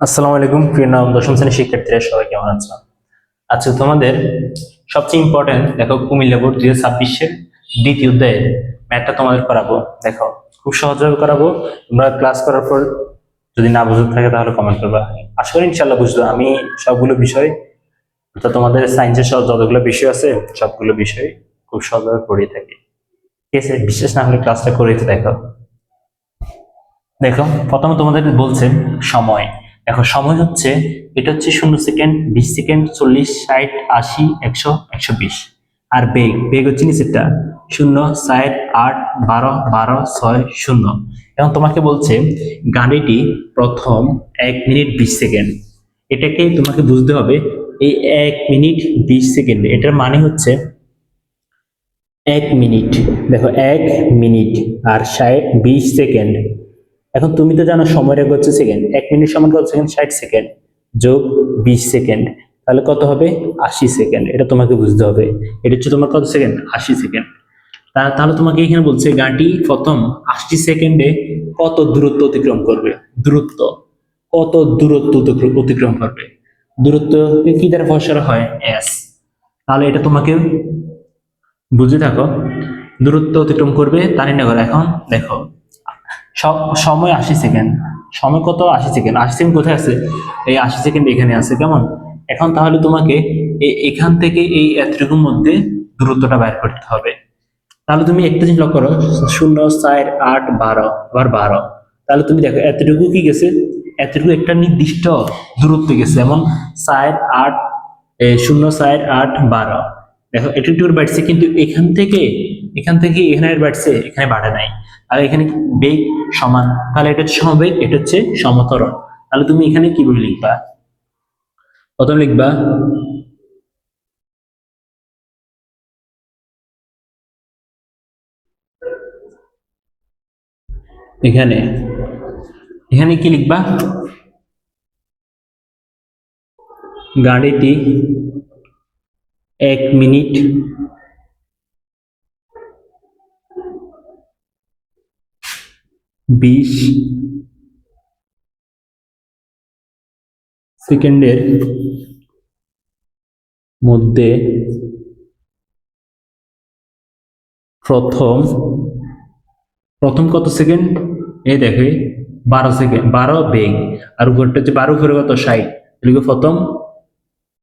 আসসালামু আলাইকুম প্রিয় নবম দশম শ্রেণীর শিক্ষার্থীরা, সবাই কেমন আছো? আজকে তোমাদের সবচেয়ে ইম্পর্টেন্ট দেখো কুমিল্লা বোর্ড 2026-এর দ্বিতীয় অধ্যায়ের ম্যাথটা তোমাদের করাবো। দেখো খুব সহজভাবে করাবো। তোমরা ক্লাস করার পর যদি না বুঝতে থাকে তাহলে কমেন্ট করবা। আশা করি ইনশাল্লাহ বুঝলো। আমি সবগুলো বিষয় অর্থাৎ তোমাদের সায়েন্সের সব যতগুলো বিষয় আছে সবগুলো বিষয় খুব সহজভাবে পড়িয়ে থাকি। ঠিক আছে, বিশেষ না হলে ক্লাসটা করে দেখো। দেখো প্রথমে তোমাদের বলছে সময়। দেখো সময় হচ্ছে, এটা হচ্ছে 0 সেকেন্ড, 20 সেকেন্ড, 40, 60, 80, 100, 120। আর বেগ বেগ হচ্ছে নিচেরটা 0, 60, 8, 12, 12, 6, 0। এখন তোমাকে বলছে গাড়িটি প্রথম 1 মিনিট 20 সেকেন্ড, এটাকে তোমাকে বুঝতে হবে। এই 1 মিনিট 20 সেকেন্ড এটার মানে হচ্ছে 1 মিনিট। দেখো 1 মিনিট আর 20 সেকেন্ড। এখন তুমি তো জানো সময় রেখা হচ্ছে সেকেন্ড, 1 মিনিট সমান কত সেকেন্ড? 60 সেকেন্ড যোগ 20 সেকেন্ড, তাহলে কত হবে? 80 সেকেন্ড। এটা তোমাকে বুঝতে হবে। এটা হচ্ছে তোমার কত সেকেন্ড? 80 সেকেন্ড। তাহলে তোমাকে এখানে বলছে গাড়ি প্রথম 80 সেকেন্ডে কত দূরত্ব অতিক্রম করবে। দূরত্ব, কত দূরত্ব অতিক্রম করবে। দূরত্ব কি দ্বারা প্রসার হয়? এস। তাহলে এটা তোমাকে বুঝে থাকো, দূরত্ব অতিক্রম করবে তা নির্ণয় করো। এখন দেখো সময় 80 সেকেন্ড, সময় কত? 80 সেকেন্ড। 80 সেকেন্ড কোথায় আছে? এই 80 সেকেন্ড এখানে আছে, কেমন? এখন তাহলে তোমাকে এখান থেকে এই এতটুকুর মধ্যে দূরত্বটা বের করতে হবে। তাহলে তুমি একটা জিনিস লক্ষ্য করো, 0, 4, 8, 12 আবার 12। তাহলে তুমি দেখো এতটুকু কি গেছে? এতটুকু একটা নির্দিষ্ট দূরত্ব গেছে, যেমন 4, 8, 0, 4, 8, 12। দেখো একটু একটু বাড়ছে, কিন্তু এখান থেকে এখানে বাড়ছে, এখানে বাড়ে নাই। আর এখানে বেগ সমান, তাহলে এটা হচ্ছে সমবেগ, এটা হচ্ছে সমত্বরণ। তাহলে তুমি এখানে কিভাবে লিখবা? প্রথম লিখবা এখানে, এখানে কি লিখবা? গাড়িটি 1 মিনিট 20 সেকেন্ডের মধ্যে প্রথম প্রথম কত সেকেন্ড? এই দেখো 12 সেকেন্ড, 12 বেগ, আর উপরটা হচ্ছে 12 উপরে কত? 60। লিখো প্রথম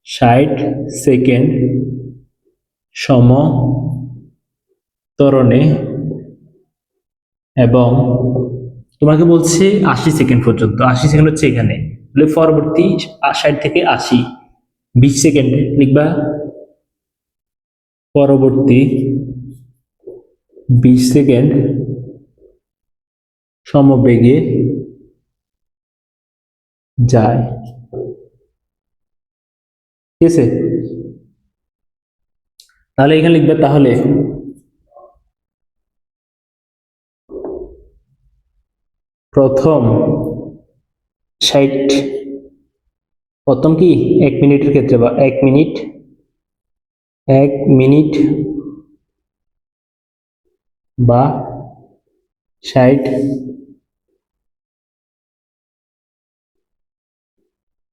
60 সেকেন্ড সমতরণে, এবং তোমাকে বলছে 80 সেকেন্ড পর্যন্ত। 80 সেকেন্ড হচ্ছে এখানে, পরবর্তী 60 থেকে 80, 20 সেকেন্ড লিখবা। পরবর্তী 20 সেকেন্ড সমবেগে যায়। ঠিক আছে, তাহলে এখানে লিখবে তাহলে প্রথম 60, প্রথম কি 1 মিনিটের ক্ষেত্রে বা 1 মিনিট 1 মিনিট বা 60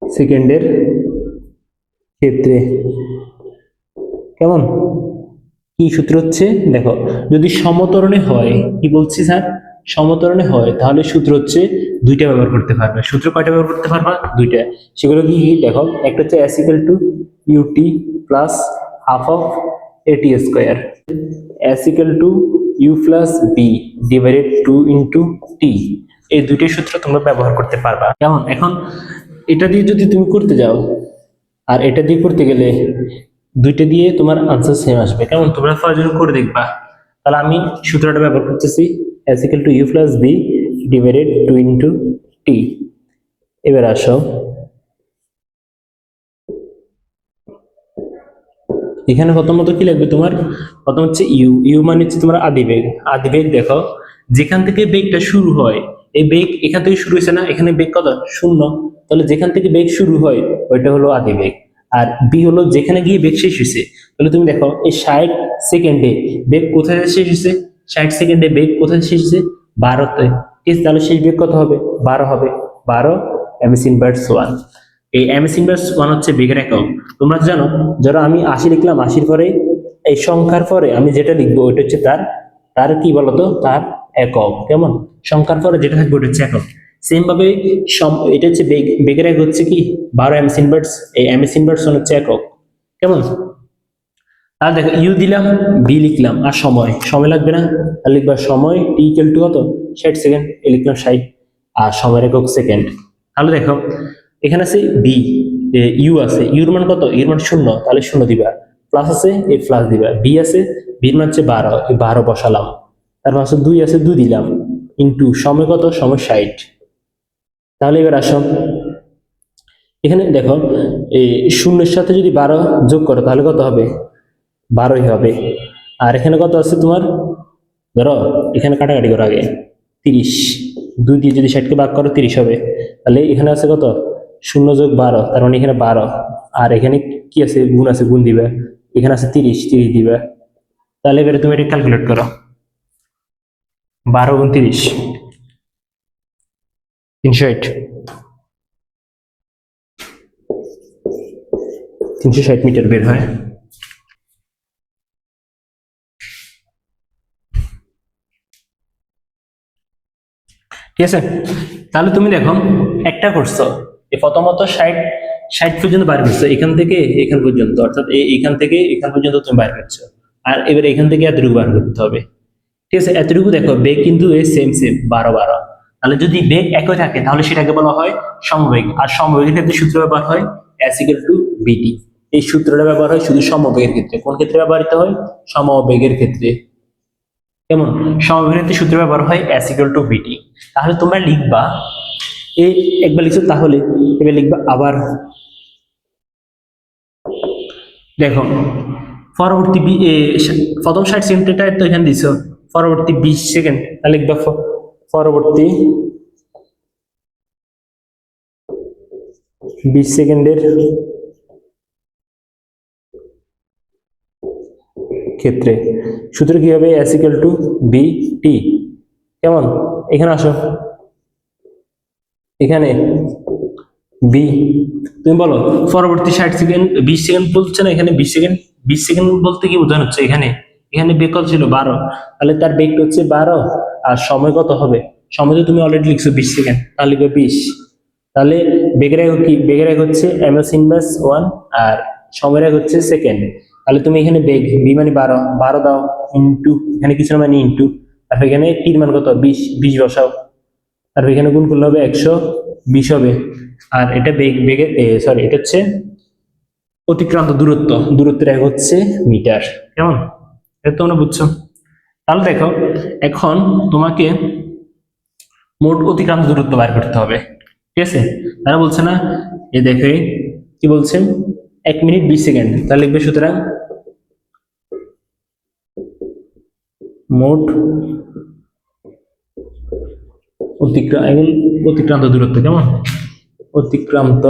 সেকেন্ডের ক্ষেত্রে, কেমন? কি সূত্র হচ্ছে? দেখো যদি সমতরণে হয়, কি বলছি স্যার? সমতরণে হয় তাহলে সূত্র হচ্ছে দুইটা ব্যবহার করতে পারবে। সূত্র কয়টা ব্যবহার করতে পারবা? দুইটা। সেগুলো কি কি? দেখো একটা হচ্ছে s equal to ut plus half of at square, s equal to u plus b divided 2 into t। এই দুইটাই সূত্র তোমরা ব্যবহার করতে পারবা, কেমন? এখন এটা দিয়ে যদি তুমি করতে যাও আর এটা দিয়ে করতে গেলে দুইটা দিয়ে তোমার আনসার সেম আসবে, কেমন? তোমরা প্রয়োজন করে দেখবা। তাহলে আমি সূত্রটা ব্যবহার করতেছি, s equal to u plus b divided 2 into t। এবার আসো, এখানে প্রথমত কি লাগবে তোমার? প্রথম হচ্ছে ইউ। ইউ মানে হচ্ছে তোমার আদিবেগ। আদিবেগ দেখো যেখান থেকে বেগটা শুরু হয়, এই বেগ এখান থেকে শুরু হয়েছে না, এখানে বেগ কত? 0। তাহলে যেখান থেকে বেগ শুরু হয় ওইটা হলো আদিবেগ। আর বি হলো যেখানে গিয়ে বেগ শেষ হয়েছে। তাহলে তুমি দেখো এই 60 সেকেন্ডে বেগ কোথায় শেষ হয়েছে? 60 সেকেন্ডে বেগ কোথায় শেষ হয়েছে? 12তে। ঠিক আছে, তাহলে শেষ বেগ কত হবে? 12 হবে। 12 এমএস ইনভার্স 1। এই এমএস ইনভার্স 1 হচ্ছে বেগের একক। তোমরা জানো, ধরো আমি 80 লিখলাম, 80-র পরে এই সংখ্যার পরে আমি যেটা লিখবো ওইটা হচ্ছে তার তার কি বলতো, তার একক। কেমন? সংখ্যার পরে যেটা থাকবে ওটা হচ্ছে একক। সেম ভাবে এটা হচ্ছে বেগের একক হচ্ছে কি 12 এমএস ইনভার্স। এই এমএস ইনভার্স 1 হচ্ছে একক। কেমন? আর দেখো ইউ দিলাম, বি লিখলাম, আর সময় সময় লাগবে না, আর লিখবা সময় টি ইকুয়াল টু কত, 60 সেকেন্ড। এ লিখলাম 60, আর সময়ের একক সেকেন্ড। তাহলে দেখো এখানে আছে বি, ইউ আছে, ইউর মান কত, ইউর মান 0, তাহলে 0 দিবা। প্লাস আছে, এই প্লাস দিবা। বি আছে, বির মান হচ্ছে 12, এই 12 বসালাম। তারপর আছে 2 আছে, 2 দিলাম, ইন্টু সময় কত, সময় 60। তাহলে এবার আসো এখানে দেখো, এই 0-এর সাথে যদি 12 যোগ করো তাহলে কত হবে, 12ই হবে। আর এখানে কত আছে তোমার, ধরো এখানে কাটাকাটি করো আগে, 30, 2 দিয়ে যদি 60-কে ভাগ করো 30 হবে। তাহলে এখানে আছে কত, 0 যোগ 12, তার মানে এখানে 12। আর এখানে কি আছে, গুণ আছে, গুণ দিবে। এখানে আছে 30, 30 দিবে। তাহলে এবারে তুমি এটা ক্যালকুলেট করো, 12 গুণ 30, 360, 360 মিটার বের হয়। ঠিক আছে? তাহলে তুমি দেখো একটা করছো, এই প্রথমত 60 পর্যন্ত বার করছো, এখান থেকে এখান পর্যন্ত, অর্থাৎ এখান থেকে এখান পর্যন্ত তুমি বার করছো। আর এবার এখান থেকে এতটুকু বার করতে হবে। ঠিক আছে? এতটুকু দেখো বেগ কিন্তু সেম সেম, 12 তাহলে যদি বেগ একই থাকে তাহলে সেটাকে বলা হয় সমবেগ। আর সমবেগের ক্ষেত্রে সূত্র ব্যবহার হয় s ইকুয়াল টু বিটি। এই সূত্রটা ব্যবহার হয় শুধু সমবেগের ক্ষেত্রে। কোন ক্ষেত্রে ব্যবহৃত হয়? সমবেগের ক্ষেত্রে। কেমন? সমবেগের ক্ষেত্রে সূত্র ব্যবহার হয় s ইকুয়াল টু বিটি। তাহলে তোমরা লিখবা, এই একবার লিখছো, তাহলে এবার লিখবা আবার। দেখো পরবর্তী প্রথম 60 সেকেন্ডটা তো এখানে দিছো, পরবর্তী 20 সেকেন্ড, তাহলে লিখবা পরবর্তী 20 সেকেন্ডের ক্ষেত্রে সূত্র কি হবে, s ইকুয়াল টু বিটি। কেমন? এখানে আসো, এখানে বি, তুমি বলো পরবর্তী 60 সেকেন্ড, 20 সেকেন্ড বলছে না, এখানে 20 সেকেন্ড। 20 সেকেন্ড বলতে কি বোঝানো হচ্ছে, এখানে এখানে বেগ কত ছিল, 12, তাহলে তার বেগটা হচ্ছে 12। আর সময় কত হবে, সময় তো তুমি অলরেডি লিখছো 20 সেকেন্ড, তাহলে লিখবে 20। তাহলে বেগের একক কি, বেগের একক হচ্ছে এমএস ইনভার্স 1, আর সময়ের একক হচ্ছে সেকেন্ড। তাহলে তুমি এখানে বেগ বি মানে 12, 12 দাও, ইন্টু এখানে কিছু না মানে ইন্টু, তারপর এখানে টির মান কত, 20, 20 বসাও। তারপর এখানে গুণ করলে হবে 120 হবে। আর এটা বেগের সরি, এটা হচ্ছে অতিক্রান্ত দূরত্ব, দূরত্বের এক হচ্ছে মিটার। কেমন? এটা তোমরা বুঝছো? তাহলে দেখো এখন তোমাকে মোট অতিক্রান্ত দূরত্ব বের করতে হবে। ঠিক আছে? তারা বলছে না, এ দেখে কি বলছে, 1 মিনিট 20 সেকেন্ড। তাহলে লিখবে সুতরাং মোট অতিক্রান্ত দূরত্ব। কেমন? অতিক্রান্ত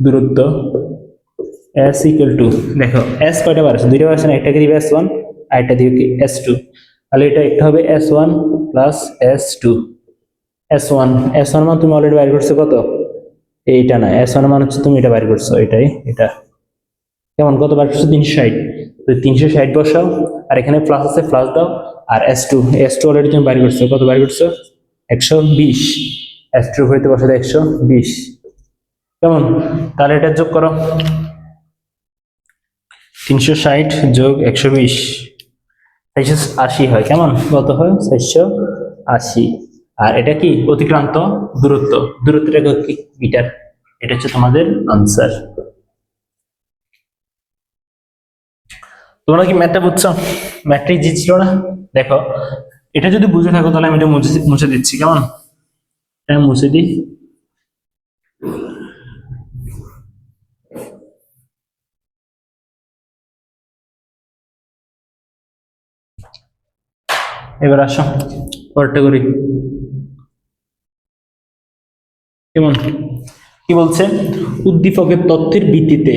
দূরত্ব s ইকুয়াল টু, দেখো s কয়টা বার আছে, দুইটা বার আছে না, একটাকে দিবে s1 আর একটা দিবে কি s2। তাহলে এটা একটা হবে s1 প্লাস s2। s1 মান তুমি অলরেডি বাইর করছো কত, এইটা না, s1 মান হচ্ছে তুমি এটা বাইর করছো, এটাই এটা। কেমন? কত বার করছো, 360। তো 360 বসাও, আর এখানে প্লাস আছে, প্লাস দাও। আর s2 অলরেডি তুমি বাইর করছো, কত বাইর করছো, 120। s2 হইতে বসাতে 120। কেমন? তাহলে এটা যোগ করো, 360 যোগ 120, 480 হয়। কেমন? কত হয়, 480। আর এটা কি, অতিক্রান্ত দূরত্ব, দূরত্বটা কি, মিটার। এটা হচ্ছে তোমাদের আনসার। তোমরা কি ম্যাথটা বুঝছো? ম্যাথটা ইজি ছিল না? দেখো এটা যদি বুঝে থাকো তাহলে আমি এটা মুছে দিচ্ছি। কেমন? এটা মুছে দিই। এবার আসো পরেরটা করি। কেমন? কি বলছে, উদ্দীপকের তথ্যের ভিত্তিতে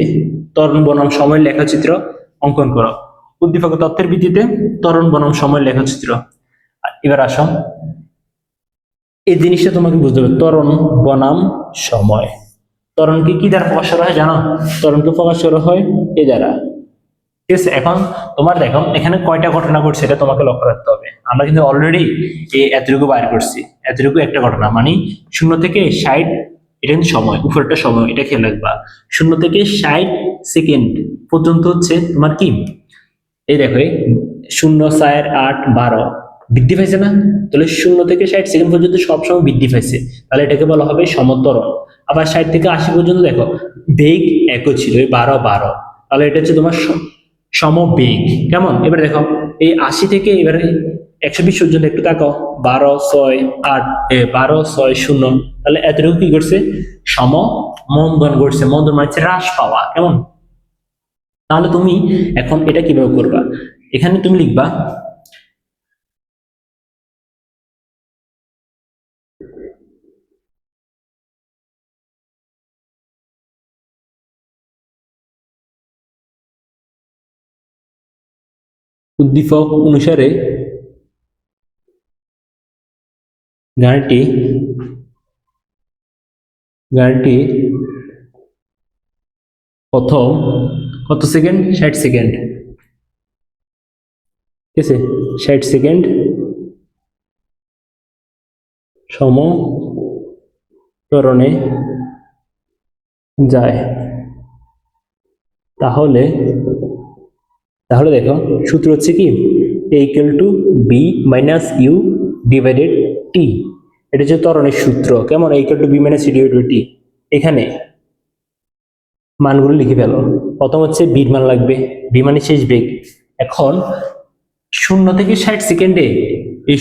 ত্বরণ বনাম সময়ের লেখচিত্র অঙ্কন করো। উদ্দীপকের তথ্যের ভিত্তিতে ত্বরণ বনাম সময়ের লেখচিত্র। এবার আসো, এই জিনিসটা তোমাকে বুঝতে হবে, ত্বরণ বনাম সময়। ত্বরণকে কি দ্বারা প্রকাশ করা হয় জানো? ত্বরণকে প্রকাশ করা হয় এ দ্বারা। ঠিক আছে, এখন তোমার দেখো এখানে কয়টা ঘটনা ঘটছে এটা তোমাকে লক্ষ্য রাখতে হবে। আমরা কিন্তু অলরেডি এই এতটুকু বাইর করছি, এতটুকু একটা ঘটনা, মানে 0 থেকে 60, এটা কিন্তু সময়, উপরেরটা সময়, এটা খেয়াল রাখবা। 0 থেকে 60 সেকেন্ড পর্যন্ত হচ্ছে তোমার কি, এই দেখো 0, 4, 8, 12 বৃদ্ধি পাইছে না? তাহলে 0 থেকে 60 সেকেন্ড পর্যন্ত সবসময় বৃদ্ধি পাইছে, তাহলে এটাকে বলা হবে সমত্বরণ। আবার 60 থেকে 80 পর্যন্ত দেখো বেগ একই ছিল, 12, 12, তাহলে এটা হচ্ছে তোমার সমবেগ। কেমন? এবারে দেখো এই 80 থেকে এবারে 120 পর্যন্ত একটু তাকাও, 12, 6, 8, 12, 6, 0, তাহলে এতটুকু কি করছে? সম মন্দন করছে। মন্দন মানে হচ্ছে হ্রাস পাওয়া। কেমন? তাহলে তুমি এখন এটা কিভাবে করবা? এখানে তুমি লিখবা উদ্দীপক অনুসারে গাড়িটি গাড়িটি প্রথম কত সেকেন্ড? 60 সেকেন্ড। ঠিক আছে, 60 সেকেন্ড সমত্বরণে যায়। তাহলে তাহলে দেখো সূত্র হচ্ছে কি, a equal to b minus u divided t। এটা হচ্ছে ত্বরণের সূত্র। কেমন? a equal to b minus u divided t। এখানে মানগুলো লিখে ফেলো। প্রথম হচ্ছে বির মান লাগবে, বি মানে শেষ বেগ। এখন 0 থেকে 60 সেকেন্ডে এই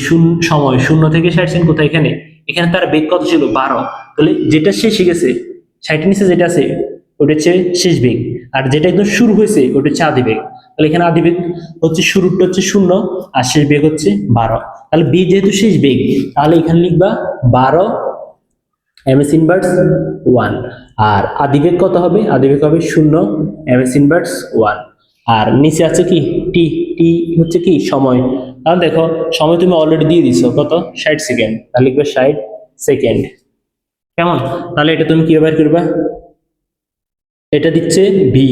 সময় 0 থেকে 60 সেকেন্ড কোথায়? এখানে। এখানে তার বেগ কত ছিল? 12। তাহলে যেটা শেষে গেছে, 60 নিচে যেটা আছে ওটা হচ্ছে শেষ বেগ, আর যেটা একদম শুরু হয়েছে ওটা হচ্ছে আদি বেগ। তাহলে এখানে আদি বেগ হচ্ছে, শুরুটা হচ্ছে 0 আর শেষ বেগ হচ্ছে 12। তাহলে বি যেহেতু শেষ বেগ, তাহলে এখানে লিখবা 12 এমএস ইনভার্স 1। আর আদিবেগ কত হবে? আদিবেগ হবে 0 এমএস ইনভার্স 1। আর নিচে আছে কি টি। টি হচ্ছে কি সময়। তাহলে দেখো সময় তুমি অলরেডি দিয়ে দিছো কত? 60 সেকেন্ড। তাহলে লিখবে 60 সেকেন্ড। কেমন? তাহলে এটা তুমি কিভাবে বের করবা? এটা দিচ্ছে বি,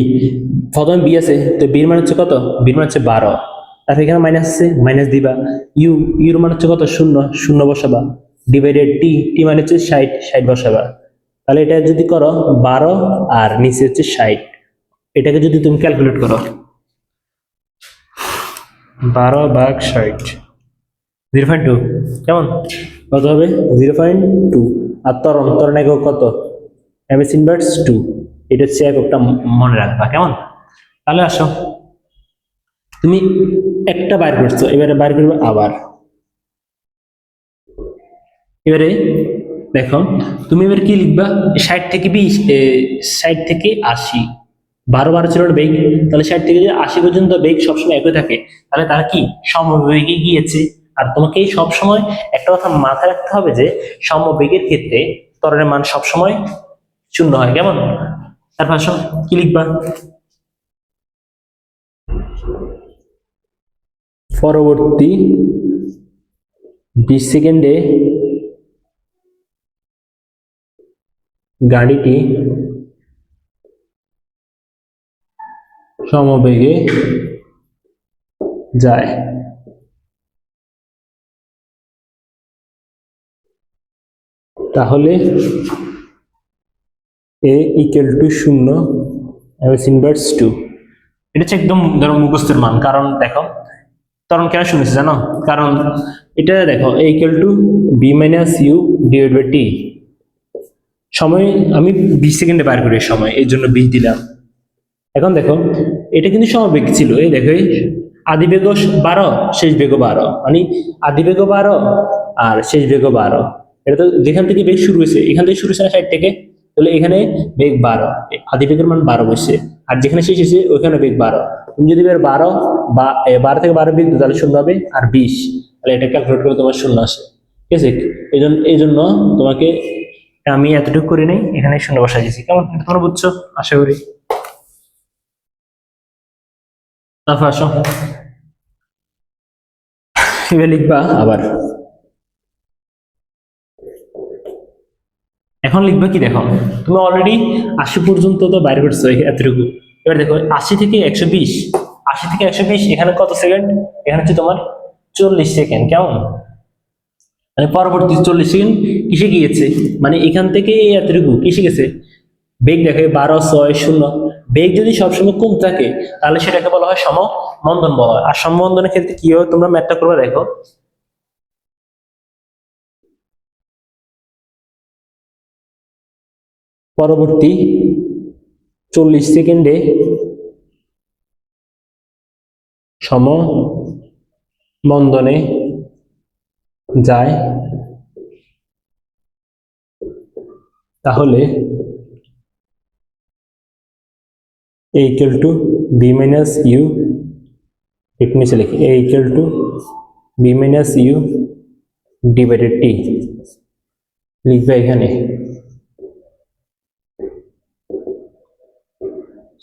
প্রথমে বি আছে, তো বির মান হচ্ছে কত? বির মান হচ্ছে 12। তারপর এখানে মাইনাস আছে, মাইনাস দিবা। ইউ, ইউর মান হচ্ছে কত? 0, 0 বসাবা। ডিভাইডেড টি, টি মানে হচ্ছে 60, 60 বসাবা। তাহলে এটা যদি করো 12 আর নিচে হচ্ছে 60, এটাকে যদি তুমি ক্যালকুলেট করো 12 ভাগ 60, 0.2। কেমন? কত হবে? 0.2। আর ত্বরণ, ত্বরণ একক কত? MS inverse 2। এটা হচ্ছে এককটা মনে রাখবা। কেমন? তাহলে আসো, তুমি একটা বাইর করছো, এবারে বাইর করবে আবার। এবারে দেখো তুমি এবার কি লিখবা? 60 থেকে 20, 60 থেকে 80, 12 ছিল বেগ। তাহলে 60 থেকে 80 পর্যন্ত বেগ সবসময় একই থাকে, তাহলে তারা কি সমবেগে গিয়েছে। আর তোমাকে এই সবসময় একটা কথা মাথায় রাখতে হবে যে সমবেগের ক্ষেত্রে ত্বরণের মান সবসময় 0 হয়। কেমন? তারপর আসো কি লিখবা? পরবর্তী 20 সেকেন্ডে গাড়িটি সমবেগে যায়। তাহলে এ ইকুয়াল টু 0 এমএস ইনভার্স 2। এটা হচ্ছে একদম ধরো মুখস্থের মান। কারণ দেখো ত্বরণ কেন শুনেছি জানো? কারণ এটা দেখো A equal to B minus U divide by T. সময় আমি 20 সেকেন্ডে বার করি সময়, এই জন্য 20 দিলাম। এখন দেখো এটা কিন্তু সমবেগ ছিল, এই দেখো এই আদি বেগ 12, শেষ বেগ 12, মানে আদি বেগ 12 আর শেষ বেগ 12। এটা তো যেখান থেকে বেগ শুরু হয়েছে, এখান থেকে শুরু হয়েছে না 60 থেকে, তাহলে এখানে বেগ 12, আদি বেগের মান 12 বসছে। আর যেখানে শেষ হয়েছে ওইখানে বেগ 12। তুমি যদি বের 12 বা 12 থেকে 12 বিয়োগ দাও তাহলে 0 হবে, আর 20, তাহলে এটা ক্যালকুলেট করে তোমার 0 আসে। ঠিক আছে, এই জন্য তোমাকে আমি এতটুকু করি নাই, এখানে 0 বসাই দিয়েছি। কেমন? এটা তোমরা বুঝছো আশা করি। তারপর আসো এবার লিখবা আবার এখন লিখবে কি দেখো, তুমি অলরেডি 80 পর্যন্ত তো বাইর করছো এতটুকু। এবার দেখো 80 থেকে 120, 80 থেকে 120 এখানে কত সেকেন্ড? এখানে হচ্ছে তোমার 40 সেকেন্ড। কেমন? মানে পরবর্তী 40 সেকেন্ড কিসে গিয়েছে, মানে এখান থেকে এতটুকু কিসে গেছে? বেগ দেখে 12, 6, 0। বেগ যদি সবসময় কম থাকে তাহলে সেটাকে বলা হয় সমমন্দন বলা হয়। আর সমমন্দনের ক্ষেত্রে কি হয় তোমরা ম্যাথটা করবে দেখো। পরবর্তী 40 সেকেন্ডে সমমন্দনে যায়, তাহলে a equal to b minus u, একটু নিচে লিখি, a equal to b minus u divided t লিখবে এখানে।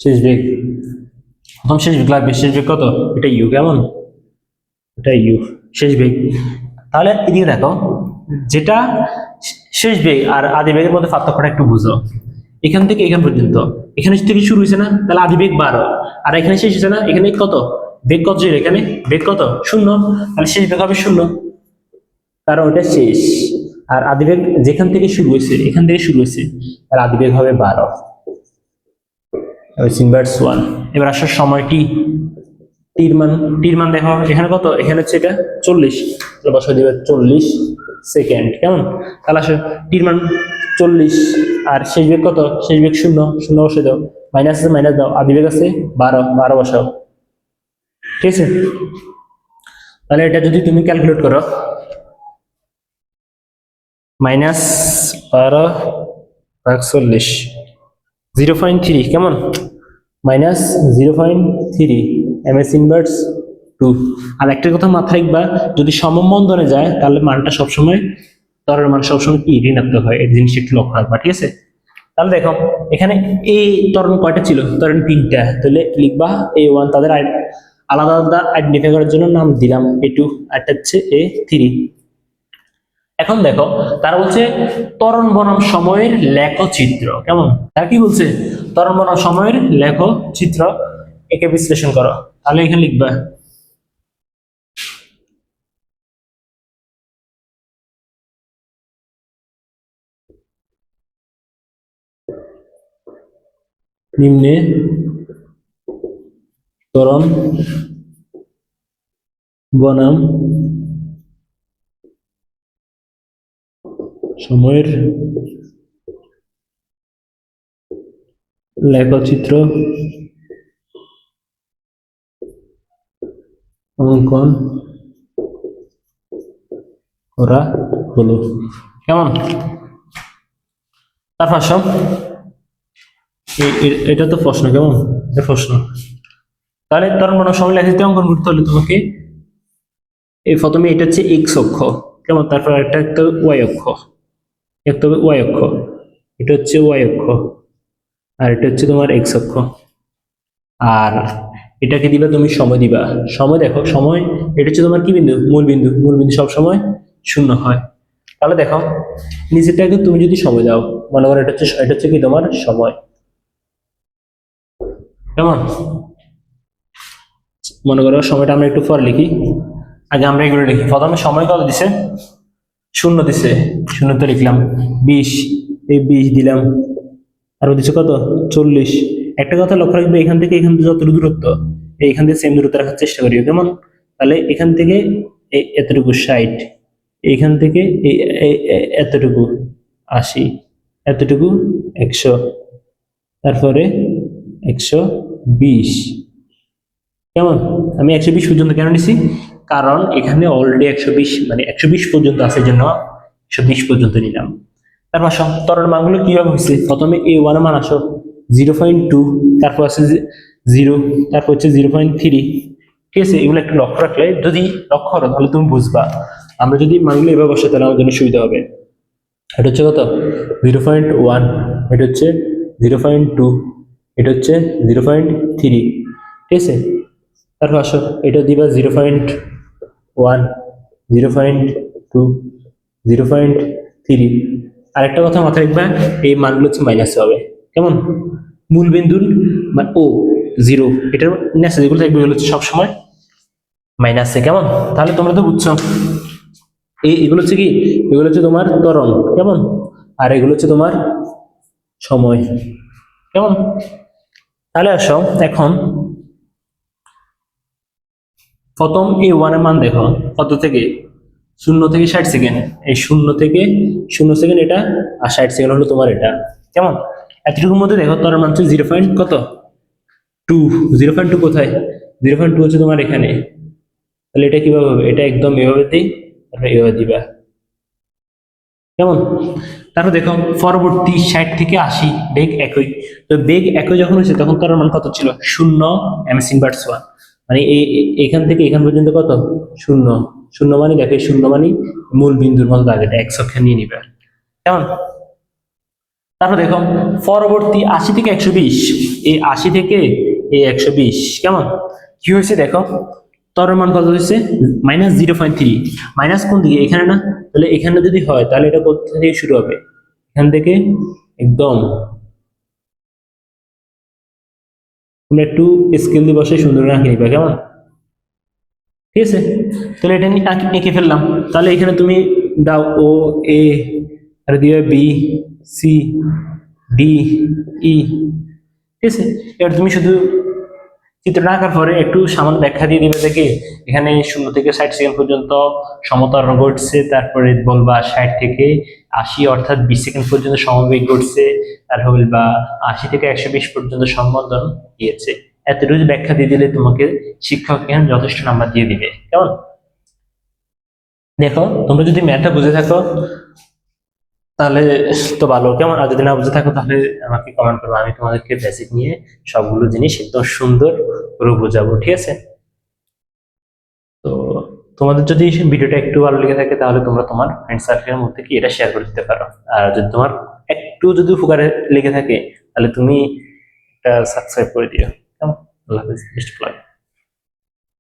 শেষ বেগ, প্রথম শেষ বেগ লাগবে, শেষ বেগ কত? এটা ইউ। কেমন? এটা ইউ শেষ বেগ। তাহলে এদিকে দেখো, যেটা শেষ বেগ আর আদি বেগের মধ্যে পার্থক্যটা একটু বুঝো। এখান থেকে এখান পর্যন্ত, এখানে থেকে শুরু হয়েছে না, তাহলে আদি বেগ 12, আর এখানে শেষ হয়েছে না, এখানে কত বেগ? কত ছিল এখানে? বেগ কত? 0। তাহলে শেষ বেগ হবে 0, কারণ ওটা শেষ। আর আদি বেগ যেখান থেকে শুরু হয়েছে, এখান থেকে শুরু হয়েছে, আর আদি বেগ হবে 12 ইনভার্স 1। এবার আসার সময়টি, টির মান দেখো এখানে কত? এখানে হচ্ছে এটা 40, বসাই দিবে 40 সেকেন্ড। কেমন? তাহলে আসো টির মান 40, আর শেষ বেগ কত? শেষ বেগ 0, 0 বসে দাও, মাইনাস আছে মাইনাস দাও, আদি বেগ আছে 12, 12 বসাও। ঠিক আছে? তাহলে এটা যদি তুমি ক্যালকুলেট করো, মাইনাস 12 ভাগ 40, 0.3। কেমন? Minus 0.3 MS inverse 2। আর একটা কথা মাথায় রাখবা, যদি সমমন্দনে যায় তাহলে মানটা সবসময়, ত্বরণের মান সবসময় কি ঋণাত্মক হয়, এই জিনিসটা একটু লক্ষ্য রাখবা। ঠিক আছে? তাহলে দেখো এখানে এই ত্বরণ কয়টা ছিল? ত্বরণ 3টা। তাহলে লিখবা A1, তাদের আলাদা আলাদা আইডেন্টিফাই করার জন্য নাম দিলাম A2, একটা হচ্ছে A3। এখন দেখো তারা বলছে ত্বরণ বনাম সময়ের লেখচিত্র। কেমন? তারা কি বলছে? ত্বরণ বনাম সময়ের লেখচিত্র একে বিশ্লেষণ করো। তাহলে এখানে লিখবা নিম্নে ত্বরণ বনাম সময়ের লেখচিত্র অঙ্কন করা হলো। কেমন? তারপর সব এটা তো প্রশ্ন। কেমন? এটা প্রশ্ন। তাহলে ত্বরণ বনাম সময় লেখচিত্র অঙ্কন করতে হলে তোমাকে এই প্রথমে এটা হচ্ছে এক্স অক্ষ। কেমন? তারপর একটা একটা ওয়াই অক্ষ, একটা হবে ওয়াই অক্ষ, এটা হচ্ছে ওয়াই অক্ষ, আর এটা হচ্ছে তোমার এক্স অক্ষ। আর এটাকে দিবা তুমি সময় দিবা। সময় দেখো, সময় এটা হচ্ছে তোমার কি বিন্দু? মূল বিন্দু। মূল বিন্দু সবসময় 0 হয়। তাহলে দেখো নিচেরটাকে তুমি যদি সময় দাও, মনে করো এটা হচ্ছে কি তোমার সময়। কেমন? মনে করো সময়টা আমরা একটু পরে লিখি, আগে আমরা এগুলো লিখি। প্রথমে সময় কত দিছে? 0 দিছে, 0 তো লিখলাম। 20, এই 20 দিলাম, আর দিচ্ছে কত? 40। একটা কথা লক্ষ্য রাখবে, এখান থেকে এখান থেকে যতটুকু দূরত্ব, এইখান থেকে সেম দূরত্ব রাখার চেষ্টা করি। কেমন? তাহলে এখান থেকে এতটুকু 60, এইখান থেকে এতটুকু 80, এতটুকু 100, তারপরে 120। কেমন? আমি 120 পর্যন্ত কেন নিছি? কারণ এখানে অলরেডি 120, মানে 120 পর্যন্ত আছে, জন্য 120 পর্যন্ত নিলাম। তারপর ত্বরণ মানগুলো কিভাবে হয়েছে? প্রথমে A1 মান আসো 0.2, তারপর আছে 0, তারপর হচ্ছে 0.3। ঠিক আছে? এগুলো একটু লক্ষ্য রাখলে, যদি লক্ষ্য করো তাহলে তুমি বুঝবা। আমরা যদি মানগুলো এভাবে বসাই তাহলে আমার জন্য সুবিধা হবে। এটা হচ্ছে কত? 0.1, এটা হচ্ছে 0.2, এটা হচ্ছে 0.3। ঠিক আছে? তারপর আসো এটা দিবা 0.1, 0.2, 0.3, আরেকটা কথা মাথায় রাখবা, এই মানগুলো হচ্ছে মাইনাস হবে, কেমন? মূল বিন্দুর ও জিরো, এটার নেসে যেগুলো থাকবে এগুলো হচ্ছে সবসময় মাইনাসে, কেমন? তাহলে তোমরা তো বুঝছো এগুলো হচ্ছে কি, এগুলো হচ্ছে তোমার ত্বরণ, কেমন? আর এগুলো হচ্ছে তোমার সময়, কেমন? তাহলে আসো এখন প্রথম এই ওয়ানের মান দেখো কত থেকে, 0 থেকে 60 সেকেন্ড, এই 0 থেকে 0 সেকেন্ড এটা, আর 60 সেকেন্ড হলো তোমার এটা, কেমন? এতটুকুর মধ্যে দেখো তোর মান হচ্ছে 0. কত 2, 0.2 কোথায়, 0.2 হচ্ছে তোমার এখানে। তাহলে এটা কিভাবে হবে, এটা একদম এভাবে দিই, তারপরে এভাবে দিবা, কেমন? তারপর দেখো পরবর্তী 60 থেকে 80 বেগ একই, তো বেগ একই যখন হচ্ছে তখন তার মান কত ছিল, 0 m/s1, মানে এখান থেকে এখান পর্যন্ত কত, 0 মানে দেখো 0 মানে মূল বিন্দুর মতো দাগ, এটা x অক্ষে নিয়ে নিবে, কেমন? তারপর দেখো পরবর্তী 80 থেকে 120, এই 80 থেকে এই 120, কেমন? কি হয়েছে দেখো, তরের মান কত হয়েছে, -0.3, মাইনাস কোন দিকে, এখানে না? তাহলে এখানে যদি হয় তাহলে এটা কোথা থেকে শুরু হবে, এখান থেকে একদম, তোমরা একটু স্কেল দিয়ে বসে সুন্দর করে আঁকে নিবা, কেমন? ঠিক আছে, তাহলে এটা নিয়ে এঁকে ফেললাম। তাহলে এখানে তুমি দাও ও এ, আর দিয়ে বি, সি, ডি, ই, ঠিক আছে। এবার তুমি শুধু চিত্রটা আঁকার পরে একটু সামান্য ব্যাখ্যা দিয়ে দিবে দেখে এখানে 0 থেকে 60 সেকেন্ড পর্যন্ত সমত্বরণ ঘটছে, তারপরে বলবা 60 থেকে 80 অর্থাৎ 20 সেকেন্ড পর্যন্ত সমবেগ ঘটছে, তারপর বলবা 80 থেকে 120 পর্যন্ত সম্বোধন দিয়েছে। এতটুকু ব্যাখ্যা দিয়ে দিলে তোমাকে শিক্ষক এখানে যথেষ্ট নাম্বার দিয়ে দিবে, কেমন? দেখো তোমরা যদি ম্যাথটা বুঝে থাকো তাহলে তো ভালো, কেমন? আর যদি না বুঝে থাকো তাহলে আমাকে কমেন্ট করো, আমি তোমাদেরকে বেসিক নিয়ে সবগুলো জিনিস একদম সুন্দর করে বোঝাবো, ঠিক আছে? তো তোমাদের যদি ভিডিওটা একটু ভালো লেগে থাকে তাহলে তোমরা তোমার ফ্রেন্ড সার্কেলের মধ্যে কি এটা শেয়ার করে দিতে পারো। আর যদি তোমার একটু যদি উপকারে লেগে থাকে তাহলে তুমি এটা সাবস্ক্রাইব করে দিও, কেমন? আল্লাহ হাফেজ, বেস্ট অফ লাক।